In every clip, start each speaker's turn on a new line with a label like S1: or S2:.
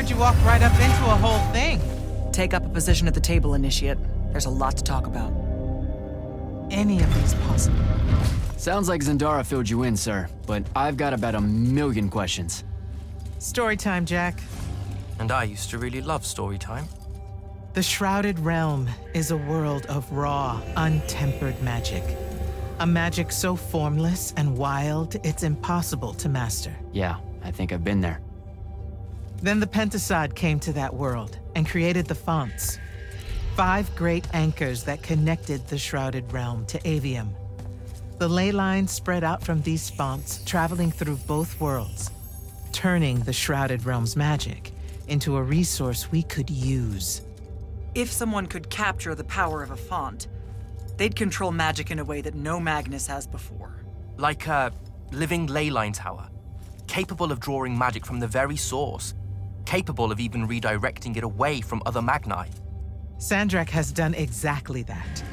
S1: heard you walk right up into a whole thing.
S2: Take up a position at the table, Initiate. There's a lot to talk about.
S1: Any of these possible?
S3: Sounds like Zendara filled you in, sir, but I've got about 1,000,000 questions.
S1: Story time, Jack.
S4: And I used to really love story time.
S1: The Shrouded Realm is a world of raw, untempered magic. A magic so formless and wild, it's impossible to master.
S3: Yeah, I think I've been there.
S1: Then the Pentasod came to that world and created the fonts. 5 great anchors that connected the Shrouded Realm to Aveum. The ley lines spread out from these fonts, traveling through both worlds, turning the Shrouded Realm's magic into a resource we could use.
S2: If someone could capture the power of a font, they'd control magic in a way that no Magnus has before.
S4: Like a living ley line tower, capable of drawing magic from the very source, capable of even redirecting it away from other Magni.
S1: Sandrak has done exactly that.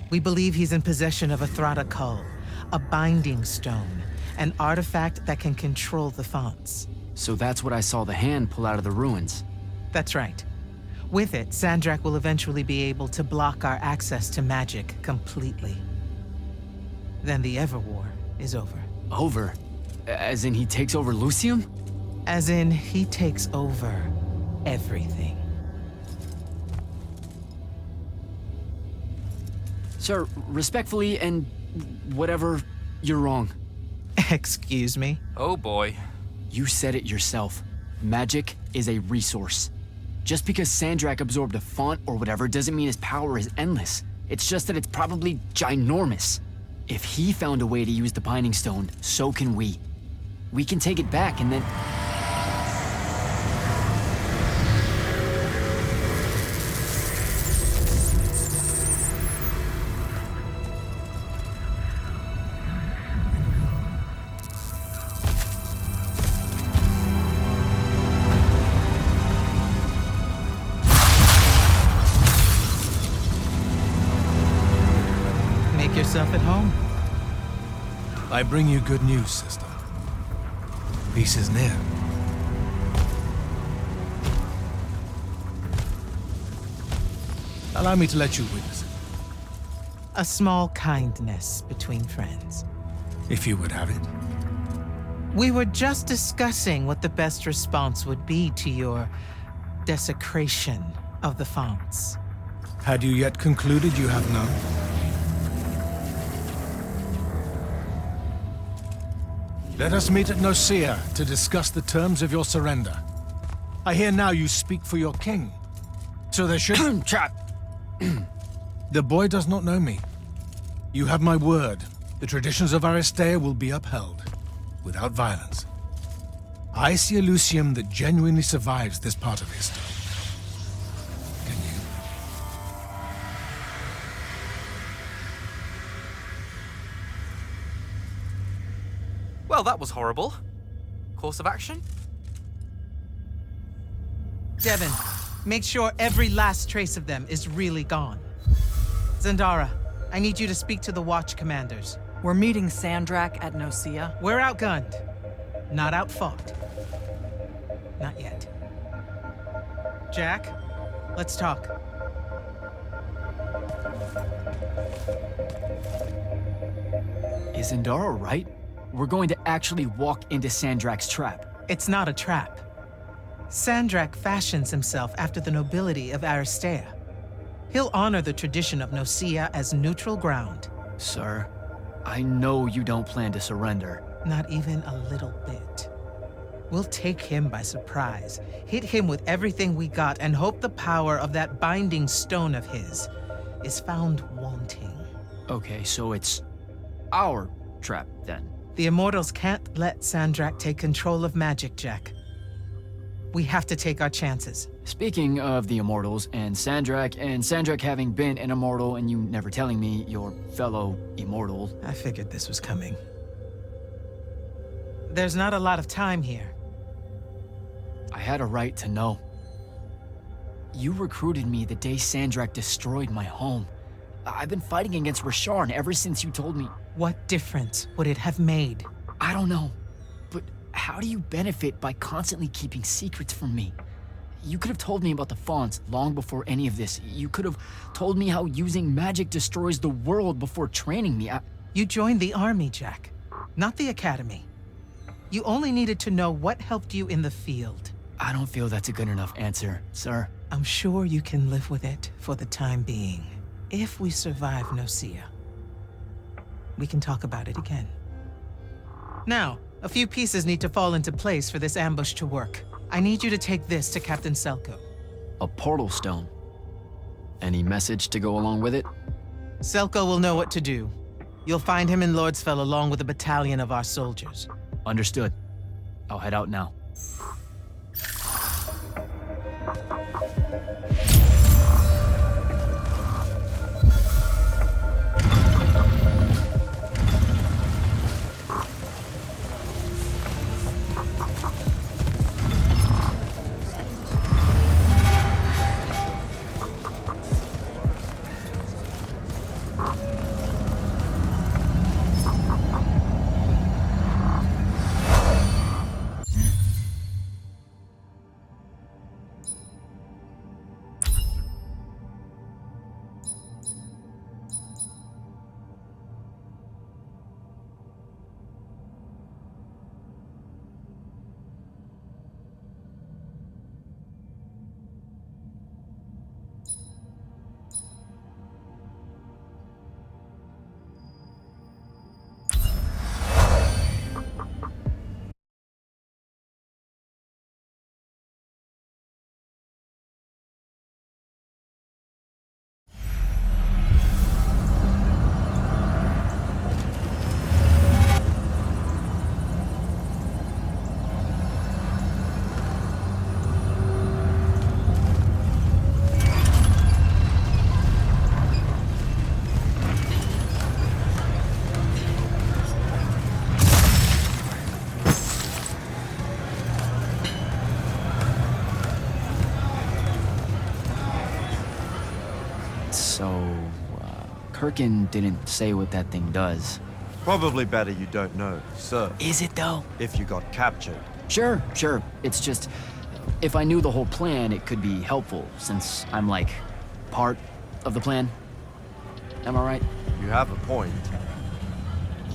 S1: We believe he's in possession of a Thrata Cull, a binding stone, an artifact that can control the fonts.
S3: So that's what I saw the hand pull out of the ruins.
S1: That's right. With it, Sandrak will eventually be able to block our access to magic completely. Then the Everwar is over.
S3: Over? As in he takes over Lucium?
S1: As in, he takes over everything.
S3: Sir, respectfully and whatever, you're wrong.
S1: Excuse me?
S4: Oh boy.
S3: You said it yourself. Magic is a resource. Just because Sandrak absorbed a font or whatever doesn't mean his power is endless. It's just that it's probably ginormous. If he found a way to use the Binding Stone, so can we. We can take it back and then...
S1: Make yourself at home.
S5: I bring you good news, sister. Peace is near. Allow me to let you witness it,
S1: A small kindness between friends.
S5: if you would have it.
S1: We were just discussing what the best response would be to your desecration of the fonts.
S5: Had you yet concluded you have none? Let us meet at Nicaea to discuss the terms of your surrender. I hear now you speak for your king. So there should...
S3: Trap!
S5: The boy does not know me. You have my word. The traditions of Aristea will be upheld, without violence. I see a Lucium that genuinely survives this part of history. Can you?
S4: Well, that was horrible. Course of action?
S1: Devin, make sure every last trace of them is really gone. Zendara, I need you to speak to the Watch commanders.
S2: We're meeting Sandrak at Nicaea.
S1: We're outgunned, not outfought. Not yet. Jack, let's talk.
S3: Is Zendara right? We're going to actually walk into Sandrak's trap.
S1: It's not a trap. Sandrak fashions himself after the nobility of Aristea. He'll honor the tradition of Nicaea as neutral ground.
S3: Sir, I know you don't plan to surrender.
S1: Not even a little bit. We'll take him by surprise, hit him with everything we got, and hope the power of that binding stone of his is found wanting.
S3: Okay, so it's our trap then.
S1: The Immortals can't let Sandrak take control of magic, Jack. We have to take our chances.
S3: Speaking of the Immortals and Sandrak having been an Immortal and you never telling me your fellow Immortal.
S1: I figured this was coming. There's not a lot of time here.
S3: I had a right to know. You recruited me the day Sandrak destroyed my home. I've been fighting against Rasharn ever since you told me.
S1: What difference would it have made?
S3: I don't know, but how do you benefit by constantly keeping secrets from me? You could have told me about the fonts long before any of this. You could have told me how using magic destroys the world before training me.
S1: You joined the army, Jack, not the academy. You only needed to know what helped you in the field.
S3: I don't feel that's a good enough answer, sir.
S1: I'm sure you can live with it for the time being. If we survive Nocia, we can talk about it again. Now, a few pieces need to fall into place for this ambush to work. I need you to take this to Captain Selko.
S3: A portal stone. Any message to go along with it?
S1: Selko will know what to do. You'll find him in Lordsfell along with a battalion of our soldiers.
S3: Understood. I'll head out now. Kirkin didn't say what that thing does.
S6: Probably better you don't know, sir.
S3: Is it though?
S6: If you got captured.
S3: Sure. It's just, if I knew the whole plan, it could be helpful, since I'm like, part of the plan. Am I right?
S6: You have a point.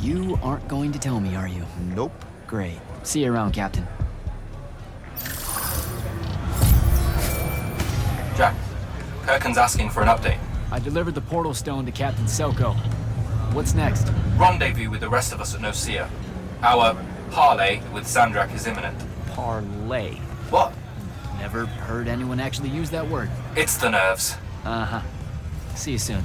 S3: You aren't going to tell me, are you?
S6: Nope.
S3: Great. See you around, Captain.
S4: Jack, Kirkin's asking for an update.
S3: I delivered the portal stone to Captain Selko. What's next?
S4: Rendezvous with the rest of us at Nocia. Our parley with Sandrak is imminent.
S3: Parlay.
S4: What?
S3: Never heard anyone actually use that word.
S4: It's the nerves.
S3: Uh-huh. See you soon.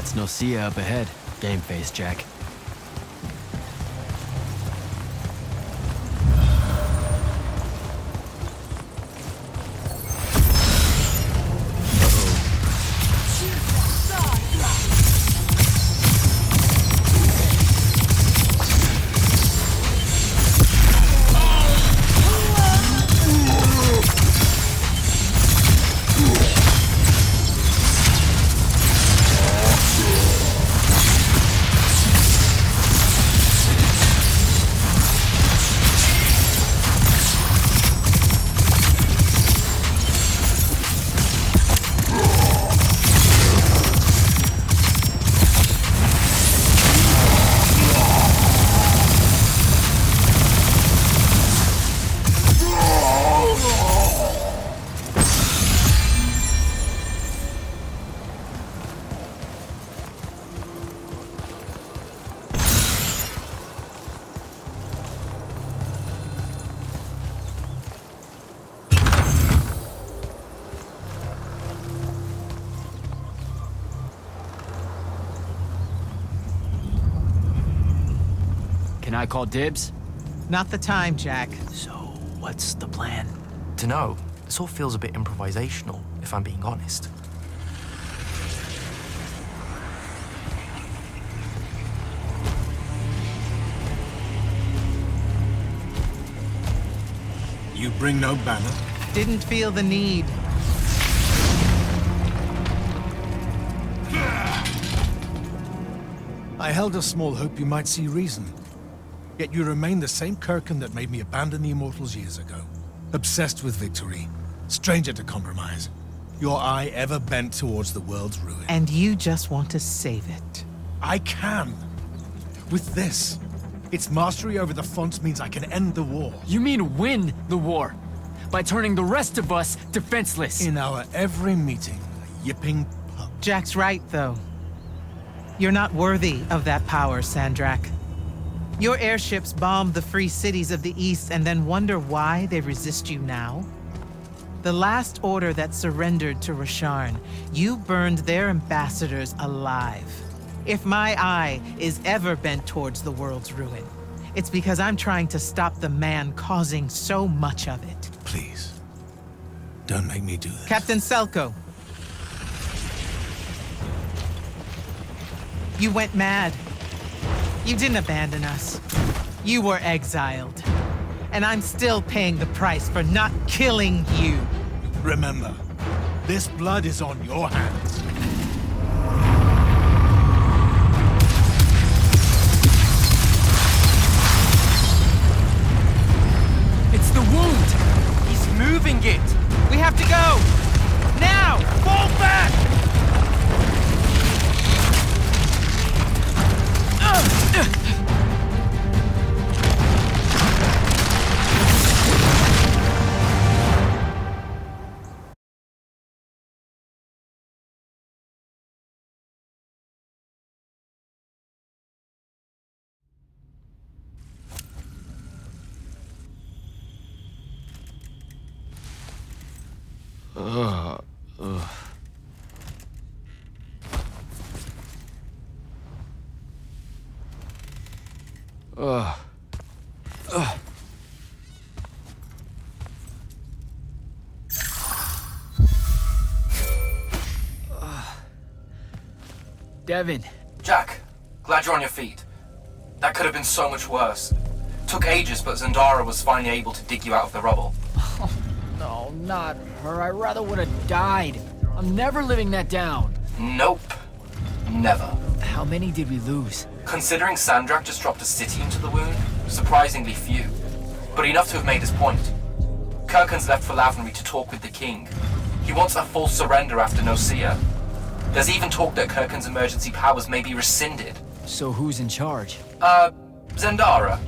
S3: That's Nocia up ahead. Game face, Jack. Can I call dibs?
S1: Not the time, Jack.
S3: So, what's the plan?
S4: To know, this all feels a bit improvisational, if I'm being honest.
S5: You bring no banner?
S1: Didn't feel the need.
S5: I held a small hope you might see reason. Yet you remain the same Kirkin that made me abandon the Immortals years ago. Obsessed with victory, stranger to compromise. Your eye ever bent towards the world's ruin.
S1: And you just want to save it.
S5: I can. With this. Its mastery over the fonts means I can end the war.
S3: You mean win the war? By turning the rest of us defenseless?
S5: In our every meeting, a yipping pup.
S1: Jack's right, though. You're not worthy of that power, Sandrak. Your airships bombed the free cities of the East and then wonder why they resist you now? The last order that surrendered to Rasharn, you burned their ambassadors alive. If my eye is ever bent towards the world's ruin, it's because I'm trying to stop the man causing so much of it.
S5: Please. Don't make me do this.
S1: Captain Selko. You went mad. You didn't abandon us. You were exiled. And I'm still paying the price for not killing you.
S5: Remember, this blood is on your hands.
S3: It's the wound!
S4: He's moving it!
S1: We have to go! Now! Fall back!
S3: Devin.
S4: Jack, glad you're on your feet. That could have been so much worse. Took ages, but Zendara was finally able to dig you out of the rubble.
S3: No, not her. I rather would have died. I'm never living that down.
S4: Nope. Never.
S3: How many did we lose?
S4: Considering Sandrak just dropped a city into the wound, surprisingly few. But enough to have made his point. Kirkin's left for Lavnery to talk with the king. He wants a full surrender after Nocia. There's even talk that Kirkin's emergency powers may be rescinded.
S3: So who's in charge?
S4: Zendara.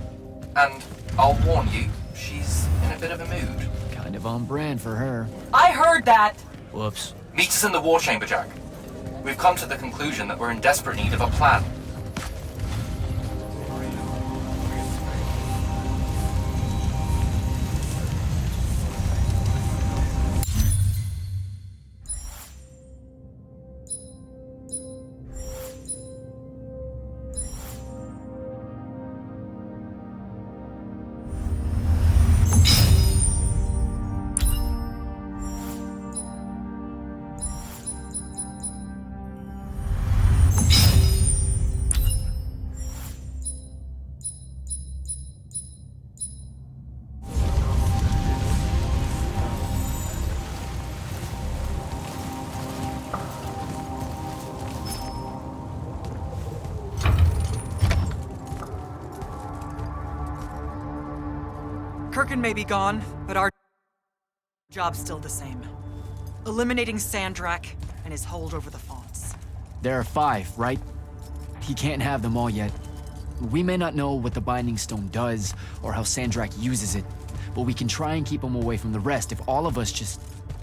S4: And I'll warn you, she's in a bit of a mood.
S3: Kind of on brand for her.
S2: I heard that!
S3: Whoops.
S4: Meet us in the war chamber, Jack. We've come to the conclusion that we're in desperate need of a plan.
S2: Kirkin may be gone, but our job's still the same. Eliminating Sandrak and his hold over the fonts.
S3: There are 5, right? He can't have them all yet. We may not know what the Binding Stone does, or how Sandrak uses it, but we can try and keep him away from the rest if all of us just...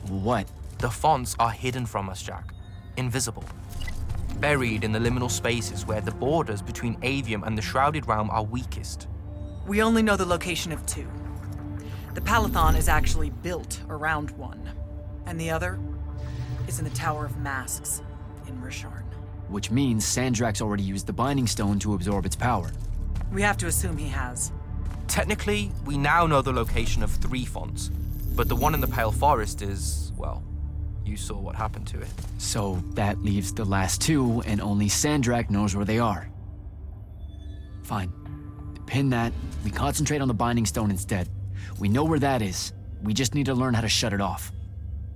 S3: what?
S4: The fonts are hidden from us, Jack. Invisible. Buried in the liminal spaces where the borders between Aveum and the Shrouded Realm are weakest.
S2: We only know the location of 2. The Palathon is actually built around one, and the other is in the Tower of Masks in Risharn.
S3: Which means Sandrak's already used the Binding Stone to absorb its power.
S2: We have to assume he has.
S4: Technically, we now know the location of 3 fonts, but the one in the Pale Forest is, well, you saw what happened to it.
S3: So that leaves the last 2, and only Sandrak knows where they are. Fine. Pin that. We concentrate on the Binding Stone instead. We know where that is. We just need to learn how to shut it off.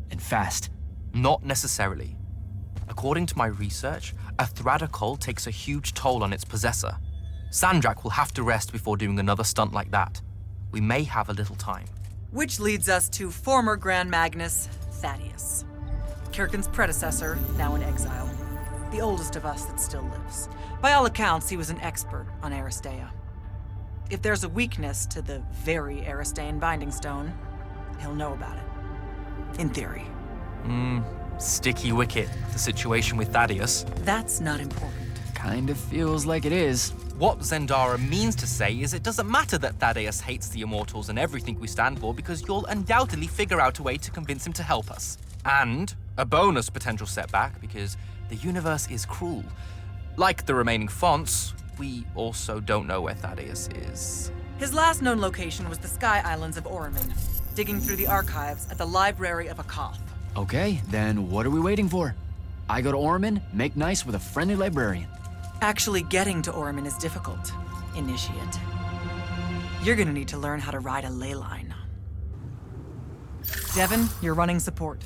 S3: And fast.
S4: Not necessarily. According to my research, a Thradakol takes a huge toll on its possessor. Sandrak will have to rest before doing another stunt like that. We may have a little time.
S2: Which leads us to former Grand Magnus, Thaddeus. Kirkin's predecessor, now in exile. The oldest of us that still lives. By all accounts, he was an expert on Aristea. If there's a weakness to the very Aristean Binding Stone, he'll know about it. In theory.
S4: Sticky wicket, the situation with Thaddeus.
S2: That's not important.
S3: Kind of feels like it is.
S4: What Zendara means to say is it doesn't matter that Thaddeus hates the Immortals and everything we stand for, because you'll undoubtedly figure out a way to convince him to help us. And a bonus potential setback, because the universe is cruel. Like the remaining fonts, we also don't know where Thaddeus is.
S2: His last known location was the Sky Islands of Oramin, digging through the archives at the Library of Akoth.
S3: Okay, then what are we waiting for? I go to Orman, make nice with a friendly librarian.
S2: Actually getting to Oramin is difficult, Initiate. You're gonna need to learn how to ride a ley line. Devin, you're running support.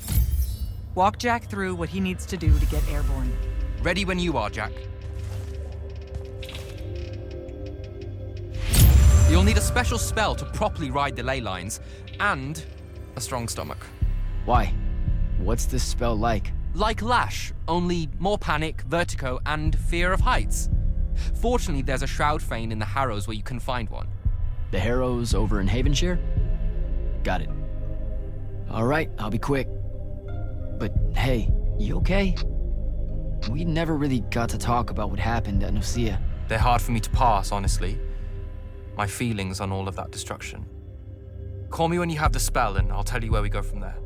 S2: Walk Jack through what he needs to do to get airborne.
S4: Ready when you are, Jack. You'll need a special spell to properly ride the ley lines, and a strong stomach.
S3: Why? What's this spell like?
S4: Like Lash, only more panic, vertigo, and fear of heights. Fortunately, there's a Shroud Fane in the Harrows where you can find one.
S3: The Harrows over in Havenshire? Got it. All right, I'll be quick. But hey, you okay? We never really got to talk about what happened at Nicaea.
S4: They're hard for me to pass, honestly. My feelings on all of that destruction. Call me when you have the spell and I'll tell you where we go from there.